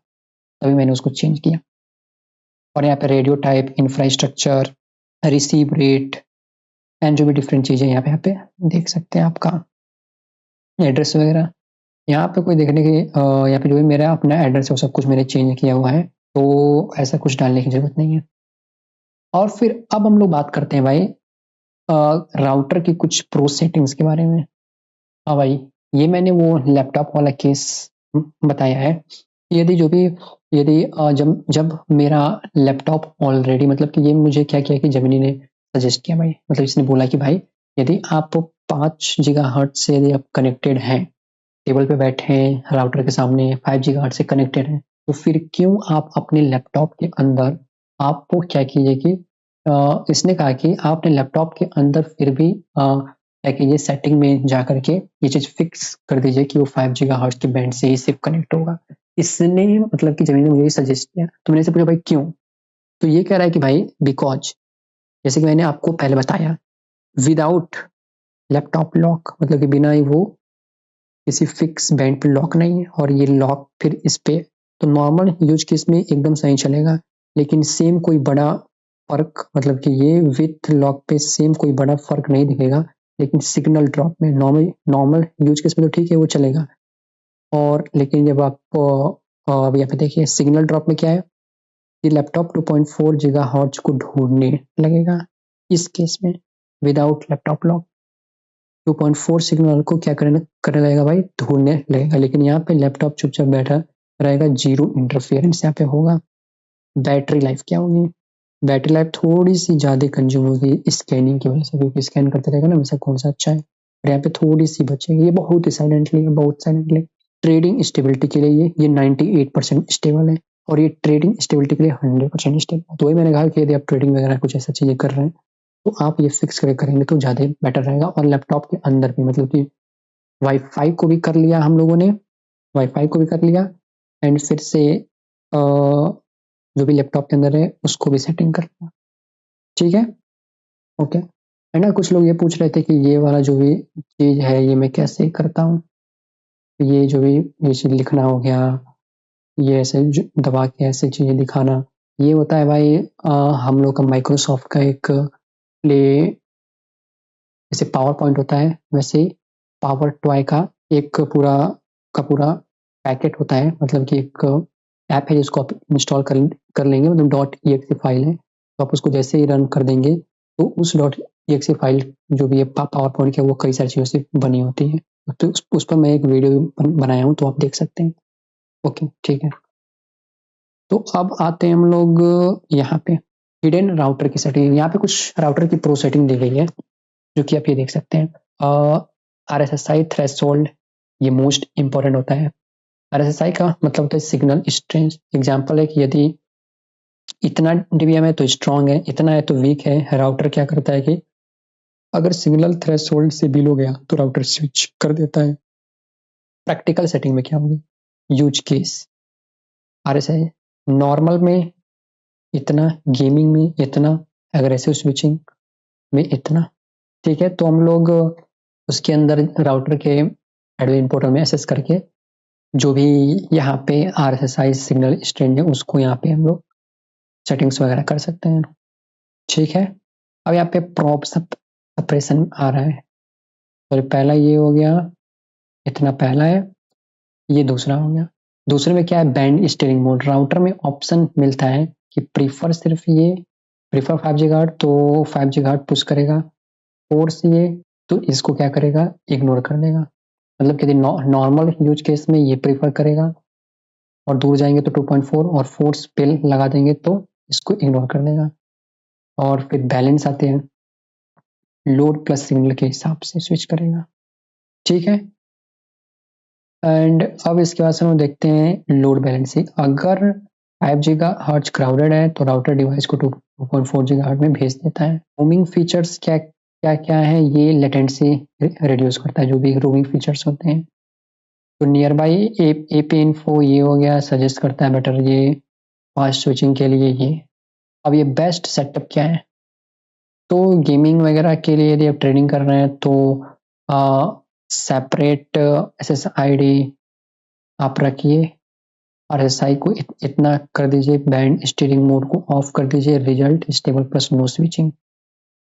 तभी मैंने उसको चेंज किया। और यहाँ पे radio type, infrastructure, receive rate and जो भी डिफरेंट चीजें यहाँ पे देख सकते हैं, आपका एड्रेस वगैरह। यहाँ पे कोई देखने की यहाँ पे जो भी मेरा अपना एड्रेस है वो सब कुछ मैंने चेंज किया हुआ है, तो ऐसा कुछ डालने की जरूरत नहीं है। और फिर अब हम लोग बात करते हैं भाई राउटर की कुछ प्रो सेटिंग्स के बारे में। हाँ भाई, ये मैंने वो लैपटॉप वाला केस बताया है। यदि जो भी यदि जब जब मेरा लैपटॉप ऑलरेडी, मतलब कि ये मुझे क्या किया कि जमिनी ने सजेस्ट किया भाई, मतलब इसने बोला कि भाई यदि आप 5 गीगाहर्ट्ज से यदि आप कनेक्टेड हैं, टेबल पे बैठे हैं राउटर के सामने 5 गीगाहर्ट्ज से कनेक्टेड हैं, तो फिर क्यों आप अपने लैपटॉप के अंदर आपको क्या कीजिए कि इसने कहा कि आप अपने लैपटॉप के अंदर फिर भी क्या कीजिए, सेटिंग में जा करके ये चीज फिक्स कर दीजिए कि वो 5 गीगाहर्ट्ज के बैंड से ही सिर्फ कनेक्ट होगा। इसने मतलब कि जमीन ने मुझे सजेस्ट किया, तो मैंने से पूछा भाई क्यों। तो ये कह रहा है कि भाई बिकॉज जैसे कि मैंने आपको पहले बताया, विदाउट लैपटॉप लॉक, मतलब कि बिना ही वो किसी फिक्स बैंड पे लॉक नहीं है, और ये लॉक फिर इस पे, तो नॉर्मल यूज केस में एकदम सही चलेगा। लेकिन सेम कोई बड़ा फर्क, मतलब कि ये विथ लॉक पे सेम कोई बड़ा फर्क नहीं दिखेगा, लेकिन सिग्नल ड्रॉप में नॉर्मल यूज केस में तो ठीक है, वो चलेगा। और लेकिन जब आप अब यहाँ पे देखिए सिग्नल ड्रॉप में क्या है, ये लैपटॉप 2.4 गीगाहर्ट्ज को ढूंढने लगेगा इस केस में, विदाउट लैपटॉप लॉक 2.4 सिग्नल को क्या करने लगेगा भाई, ढूंढने लगेगा। लेकिन यहाँ पे लैपटॉप चुपचाप बैठा रहेगा, जीरो इंटरफेरेंस यहाँ पे होगा। बैटरी लाइफ क्या होगी, बैटरी लाइफ थोड़ी सी ज़्यादा कंज्यूम होगी स्कैनिंग की वजह से, क्योंकि स्कैन करते रहेगा ना हमेशा कौन सा अच्छा है, और यहाँ पे थोड़ी सी बचेगी। ये बहुत साइलेंटली ट्रेडिंग स्टेबिलिटी के लिए ये 98% स्टेबल है, और ये ट्रेडिंग स्टेबिलिटी के लिए 100% स्टेबल है। तो वही मैंने कहा कि यदि आप ट्रेडिंग वगैरह कुछ ऐसा चीज़ें कर रहे हैं तो आप ये फिक्स करके करेंगे तो ज़्यादा बेटर रहेगा। और लैपटॉप के अंदर भी, मतलब कि वाईफाई को भी कर लिया हम लोगों ने, वाईफाई को भी कर लिया, एंड फिर से जो भी लैपटॉप के अंदर है उसको भी सेटिंग कर लिया। ठीक है, ओके। है ना, कुछ लोग ये पूछ रहे थे कि ये वाला जो भी चीज़ है ये मैं कैसे करता हूँ, ये जो भी ये चीज़ लिखना हो गया, ये ऐसे दबा के ऐसे चीज़ें दिखाना, ये होता है भाई हम लोग का माइक्रोसॉफ्ट का एक प्ले, जैसे पावर पॉइंट होता है वैसे पावर टॉय का एक पूरा पैकेट होता है, मतलब कि एक ऐप है जिसको आप इंस्टॉल कर लेंगे, मतलब .exe फाइल है, तो आप उसको जैसे ही रन कर देंगे तो उस .exe फाइल जो भी है पावर पॉइंट की, वो कई सारी चीज़ों से बनी होती है। तो उस पर मैं एक वीडियो बनाया हूँ, तो आप देख सकते हैं। ओके, ठीक है। तो अब आते हैं हम लोग यहाँ पे हिडन राउटर की सेटिंग। यहाँ पे कुछ राउटर की प्रो सेटिंग दी गई है, जो कि आप ये देख सकते हैं। RSSI थ्रेशोल्ड, ये मोस्ट इंपॉर्टेंट होता है। RSSI का मतलब होता है सिग्नल स्ट्रेंथ। एग्जाम्पल है कि यदि इतना dBm है तो स्ट्रॉन्ग है, इतना है तो वीक है। राउटर क्या करता है कि अगर सिग्नल थ्रेशोल्ड से बिलो गया तो राउटर स्विच कर देता है। प्रैक्टिकल सेटिंग में क्या होगी, यूज केस RSSI नॉर्मल में इतना, गेमिंग में इतना, एग्रेसिव स्विचिंग में इतना। ठीक है, तो हम लोग उसके अंदर राउटर के एडवे पोर्टल में एसेस करके जो भी यहाँ पे RSSI सिग्नल स्ट्रेंथ है उसको यहाँ पे हम लोग सेटिंग्स वगैरह कर सकते हैं। ठीक है, अब यहाँ पे प्रॉप सप्रेशन आ रहा है, तो पहला ये हो गया, इतना पहला है, ये दूसरा हो गया। दूसरे में क्या है, बैंड स्टीयरिंग मोड। राउटर में ऑप्शन मिलता है कि प्रीफर, सिर्फ ये प्रीफर 5 गीगाहर्ट्ज, तो 5 गीगाहर्ट्ज पुश करेगा। फोर्स ये, तो इसको क्या करेगा, इग्नोर कर देगा। मतलब कि नॉर्मल यूज केस में ये प्रीफर करेगा, और दूर जाएंगे तो 2.4, और फोर्स पे लगा देंगे तो इसको इग्नोर कर देगा। और फिर बैलेंस आते हैं, लोड प्लस सिग्नल के हिसाब से स्विच करेगा। ठीक है, एंड अब इसके बाद से हम देखते हैं लोड बैलेंसिंग। अगर 5 गीगाहर्ट्ज क्राउडेड है तो राउटर डिवाइस को 2.4 गीगाहर्ट्ज में भेज देता है। रोमिंग फीचर्स क्या क्या क्या है, ये लेटेंसी रिड्यूस करता है, जो भी रोमिंग फीचर्स होते हैं। तो नियर बाई एपी इन्फो ये हो गया, सजेस्ट करता है बेटर ये फास्ट स्विचिंग के लिए ये। अब ये बेस्ट सेटअप क्या है, तो गेमिंग वगैरह के लिए यदि आप ट्रेडिंग कर रहे हैं तो सेपरेट SSID आप रखिए, RSSI को इतना कर दीजिए, बैंड स्टीयरिंग मोड को ऑफ कर दीजिए, result stable plus no switching.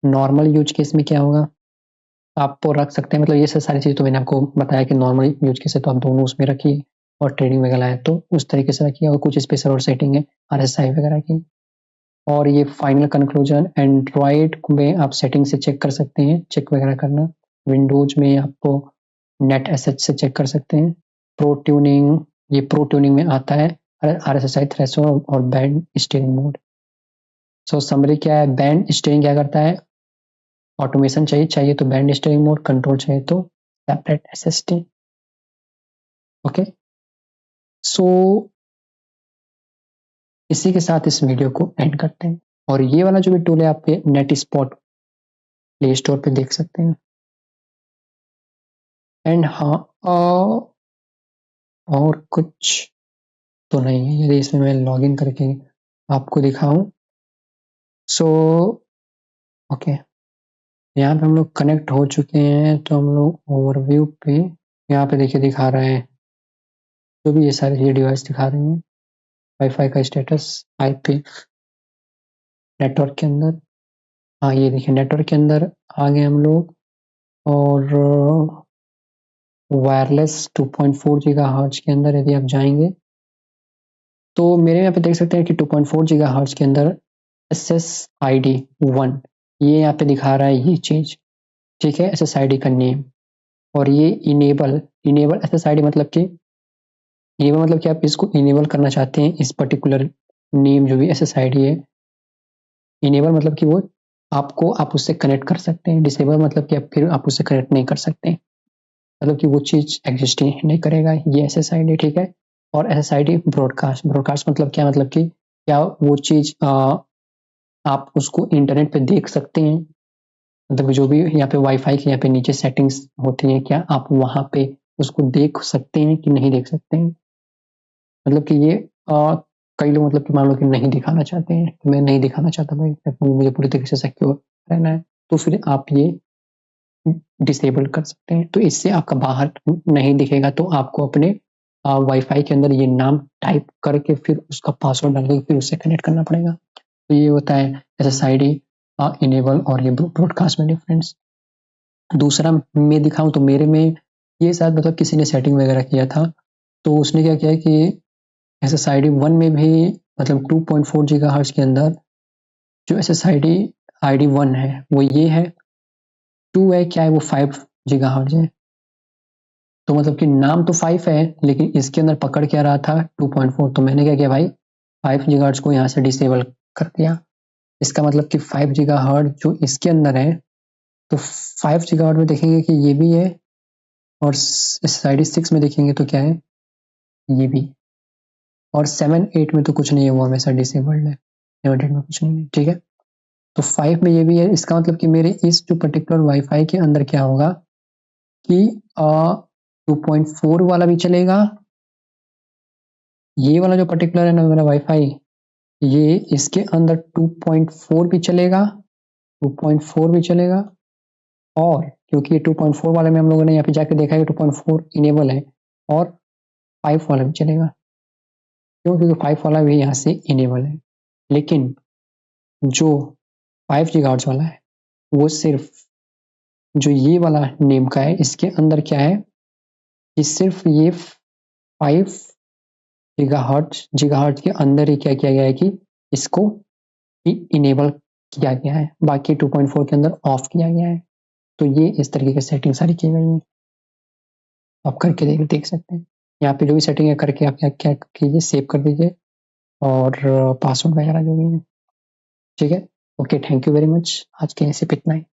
Normal use case में क्या होगा, आप रख सकते हैं, मतलब ये सारी चीज़ तो मैंने आपको बताया कि नॉर्मल यूज केस है तो आप दोनों उसमें रखिए, और ट्रेडिंग वगैरह है तो उस तरीके से रखिए। और कुछ स्पेशल और सेटिंग है RSSI वगैरह की। और ये फाइनल कंक्लूजन, एंड्रॉयड में आप सेटिंग से चेक कर सकते हैं, चेक वगैरह करना। विंडोज में आपको नेट एसएच से चेक कर सकते हैं। प्रो ट्यूनिंग, ये प्रो ट्यूनिंग में आता है, RSSI थ्रेशोल्ड और बैंड स्टीयरिंग मोड। सो समरी क्या है, बैंड स्टीयरिंग क्या करता है, ऑटोमेशन चाहिए तो बैंड स्टीयरिंग मोड, कंट्रोल चाहिए तो सेपरेट SST। ओके, सो इसी के साथ इस वीडियो को एंड करते हैं। और ये वाला जो भी टूल है आपके नेट स्पॉट प्ले स्टोर पे देख सकते हैं। एंड हाँ, और कुछ तो नहीं है, यदि इसमें मैं लॉगिन करके आपको दिखाऊं। सो ओके, यहाँ पे हम लोग कनेक्ट हो चुके हैं, तो हम लोग ओवरव्यू पे यहाँ पे देखिए दिखा रहा है जो भी ये सारी ये डिवाइस दिखा रही हैं वाईफाई का स्टेटस आईपी नेटवर्क के अंदर। हाँ ये देखिए नेटवर्क के अंदर आ गए हम लोग, और वायरलेस 2.4 गीगाहर्ट्ज के अंदर यदि आप जाएंगे तो मेरे यहाँ पे देख सकते हैं कि 2.4 गीगाहर्ट्ज के अंदर SSID 1 ये यहाँ पे दिखा रहा है ये चीज, ठीक है, SSID का नेम। और ये इनेबल SSID मतलब कि इनेबल मतलब कि आप इसको इनेबल करना चाहते हैं इस पर्टिकुलर नेम जो भी SSID है। इनेबल मतलब कि वो आपको आप उससे कनेक्ट कर सकते हैं, डिसेबल मतलब कि आप फिर आप उससे कनेक्ट नहीं कर सकते, मतलब कि वो चीज एग्जिस्ट ही नहीं करेगा ये SSID, ठीक है। और SSID ब्रॉडकास्ट मतलब क्या, मतलब कि क्या वो चीज आप उसको इंटरनेट पे देख सकते हैं, मतलब कि जो भी यहाँ पे वाईफाई के यहाँ पे नीचे सेटिंग्स होती है, क्या आप वहां पे उसको देख सकते हैं कि नहीं देख सकते हैं। मतलब कि ये कई लोग मतलब कि मान लो कि नहीं दिखाना चाहते हैं, तो मैं नहीं दिखाना चाहता भाई, मुझे पूरी तरीके से सिक्योर रहना है, तो फिर आप ये डिसेबल कर सकते हैं। तो इससे आपका बाहर नहीं दिखेगा, तो आपको अपने वाईफाई के अंदर ये नाम टाइप करके फिर उसका पासवर्ड डाल के फिर उससे कनेक्ट करना पड़ेगा। तो ये होता है SSID इनेबल और ये ब्रॉडकास्ट में डिफरेंस। दूसरा मैं दिखाऊं तो मेरे में ये शायद मतलब किसी ने सेटिंग वगैरह किया था, तो उसने क्या किया कि SSID 1 में भी मतलब 2.4 गीगाहर्ट्ज के अंदर जो SSID ID 1 है वो ये है, 2 है क्या है वो 5 गीगाहर्ट्ज है। तो मतलब कि नाम तो 5 है लेकिन इसके अंदर पकड़ क्या रहा था 2.4, तो मैंने क्या किया भाई 5 गीगाहर्ट्ज को यहाँ से डिसेबल कर दिया। इसका मतलब कि 5 गीगाहर्ट्ज जो इसके अंदर है, तो 5 गीगाहर्ट्ज में देखेंगे कि ये भी है, और SSID 6 में देखेंगे तो क्या है ये भी, और 7-8 में तो कुछ नहीं है, वो हमेशा डिसेबल्ड है, 7-8 में कुछ नहीं है, ठीक है। तो 5 में ये भी है, इसका मतलब कि मेरे इस जो पर्टिकुलर वाईफाई के अंदर क्या होगा कि 2.4 वाला भी चलेगा, ये वाला जो पर्टिकुलर है ना मेरा वाईफाई, ये इसके अंदर 2.4 भी चलेगा, 2.4 भी चलेगा, और क्योंकि ये 2.4 वाले में हम लोगों ने यहाँ पे जाके देखा है 2.4 इनेबल है, और 5 वाला भी चलेगा, क्यों, क्योंकि 5 वाला भी यहाँ से इनेबल है। लेकिन जो 5 गीगाहर्ट्ज वाला है वो सिर्फ जो ये वाला नेम का है, इसके अंदर क्या है कि सिर्फ ये 5 गीगाहर्ट्ज के अंदर ही क्या किया गया है कि इसको इनेबल किया गया है, बाकी 2.4 के अंदर ऑफ किया गया है। तो ये इस तरीके की सेटिंग सारी की गई है, आप करके देख सकते हैं। यहाँ पे जो भी सेटिंग है करके आप क्या कीजिए, सेव कर दीजिए, और पासवर्ड वगैरह जो भी है, ठीक है। Okay, thank you very much, आज के सिर्फ इतना ही।